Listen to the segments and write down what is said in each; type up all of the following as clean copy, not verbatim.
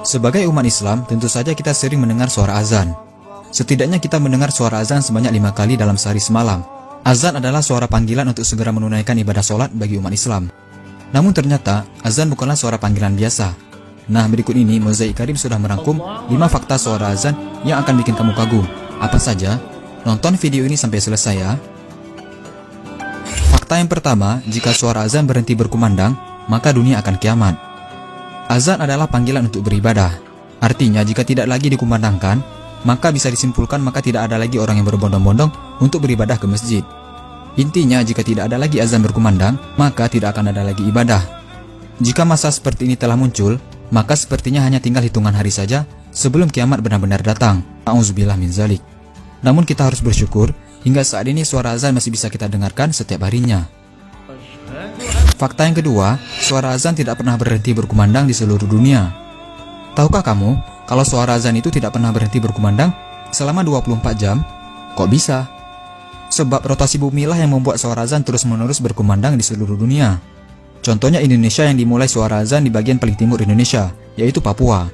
Sebagai umat Islam, tentu saja kita sering mendengar suara azan. Setidaknya kita mendengar suara azan sebanyak 5 kali dalam sehari semalam. Azan adalah suara panggilan untuk segera menunaikan ibadah sholat bagi umat Islam. Namun ternyata, azan bukanlah suara panggilan biasa. Nah, berikut ini Mozaik Karim sudah merangkum 5 fakta suara azan yang akan bikin kamu kagum. Apa saja? Nonton video ini sampai selesai ya. Fakta yang pertama, jika suara azan berhenti berkumandang, maka dunia akan kiamat. Azan adalah panggilan untuk beribadah. Artinya, jika tidak lagi dikumandangkan, maka bisa disimpulkan maka tidak ada lagi orang yang berbondong-bondong untuk beribadah ke masjid. Intinya, jika tidak ada lagi azan berkumandang, maka tidak akan ada lagi ibadah. Jika masa seperti ini telah muncul, maka sepertinya hanya tinggal hitungan hari saja sebelum kiamat benar-benar datang. A'udzubillah min zalik. Namun kita harus bersyukur, hingga saat ini suara azan masih bisa kita dengarkan setiap harinya. Fakta yang kedua, suara azan tidak pernah berhenti berkumandang di seluruh dunia. Tahukah kamu, kalau suara azan itu tidak pernah berhenti berkumandang selama 24 jam? Kok bisa? Sebab rotasi bumi lah yang membuat suara azan terus-menerus berkumandang di seluruh dunia. Contohnya Indonesia yang dimulai suara azan di bagian paling timur Indonesia, yaitu Papua.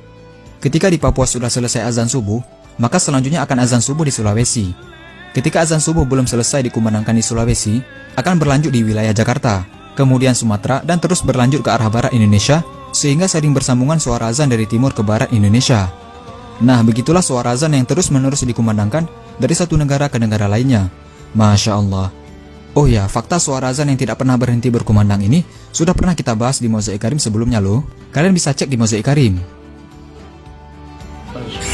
Ketika di Papua sudah selesai azan subuh, maka selanjutnya akan azan subuh di Sulawesi. Ketika azan subuh belum selesai dikumandangkan di Sulawesi, akan berlanjut di wilayah Jakarta, kemudian Sumatera, dan terus berlanjut ke arah barat Indonesia, sehingga sering bersambungan suara azan dari timur ke barat Indonesia. Nah, begitulah suara azan yang terus-menerus dikumandangkan dari satu negara ke negara lainnya. Masya Allah. Oh ya, fakta suara azan yang tidak pernah berhenti berkumandang ini sudah pernah kita bahas di Mozaik Karim sebelumnya loh. Kalian bisa cek di Mozaik Karim.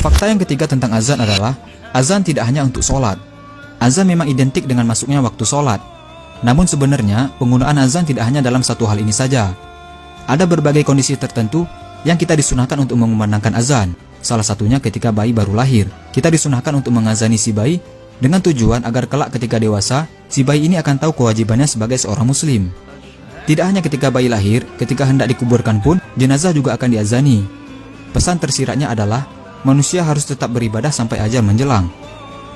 Fakta yang ketiga tentang azan adalah, azan tidak hanya untuk sholat. Azan memang identik dengan masuknya waktu sholat. Namun sebenarnya, penggunaan azan tidak hanya dalam satu hal ini saja. Ada berbagai kondisi tertentu yang kita disunahkan untuk mengumandangkan azan. Salah satunya ketika bayi baru lahir. Kita disunahkan untuk mengazani si bayi dengan tujuan agar kelak ketika dewasa, si bayi ini akan tahu kewajibannya sebagai seorang muslim. Tidak hanya ketika bayi lahir, ketika hendak dikuburkan pun, jenazah juga akan diazani. Pesan tersiratnya adalah, manusia harus tetap beribadah sampai ajal menjelang.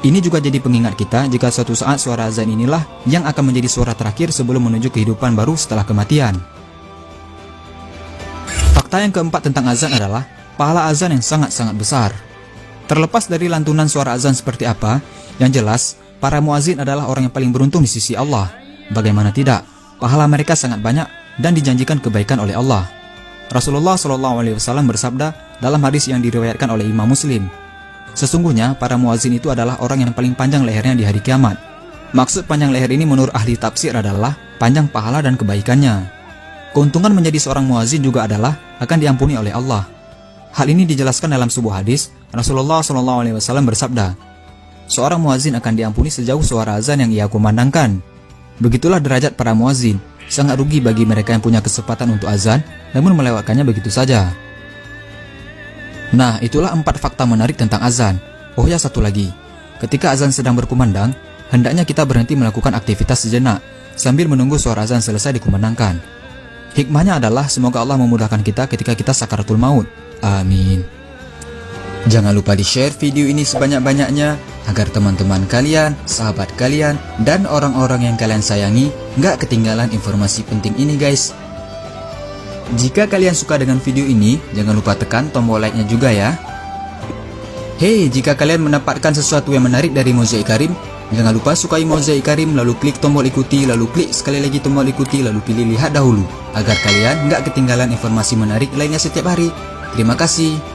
Ini juga jadi pengingat kita jika suatu saat suara azan inilah yang akan menjadi suara terakhir sebelum menuju kehidupan baru setelah kematian. Fakta yang keempat tentang azan adalah pahala azan yang sangat-sangat besar. Terlepas dari lantunan suara azan seperti apa, yang jelas para muazin adalah orang yang paling beruntung di sisi Allah. Bagaimana tidak, pahala mereka sangat banyak dan dijanjikan kebaikan oleh Allah. Rasulullah SAW bersabda dalam hadis yang diriwayatkan oleh Imam Muslim, sesungguhnya para muazin itu adalah orang yang paling panjang lehernya di hari kiamat. Maksud panjang leher ini menurut ahli tafsir adalah panjang pahala dan kebaikannya. Keuntungan menjadi seorang muazin juga adalah akan diampuni oleh Allah. Hal ini dijelaskan dalam sebuah hadis. Rasulullah SAW bersabda, seorang muazin akan diampuni sejauh suara azan yang ia kumandangkan. Begitulah derajat para muazin. Sangat rugi bagi mereka yang punya kesempatan untuk azan, namun melewatkannya begitu saja. Nah, itulah 4 fakta menarik tentang azan. Oh ya, satu lagi. Ketika azan sedang berkumandang, hendaknya kita berhenti melakukan aktivitas sejenak sambil menunggu suara azan selesai dikumandangkan. Hikmahnya adalah semoga Allah memudahkan kita ketika kita sakaratul maut. Amin. Jangan lupa di-share video ini sebanyak-banyaknya agar teman-teman kalian, sahabat kalian, dan orang-orang yang kalian sayangi nggak ketinggalan informasi penting ini guys. Jika kalian suka dengan video ini, jangan lupa tekan tombol like-nya juga ya. Hey, jika kalian mendapatkan sesuatu yang menarik dari Mozaik Karim, jangan lupa sukai Mozaik Karim, lalu klik tombol ikuti, lalu klik sekali lagi tombol ikuti, lalu pilih lihat dahulu, agar kalian nggak ketinggalan informasi menarik lainnya setiap hari. Terima kasih.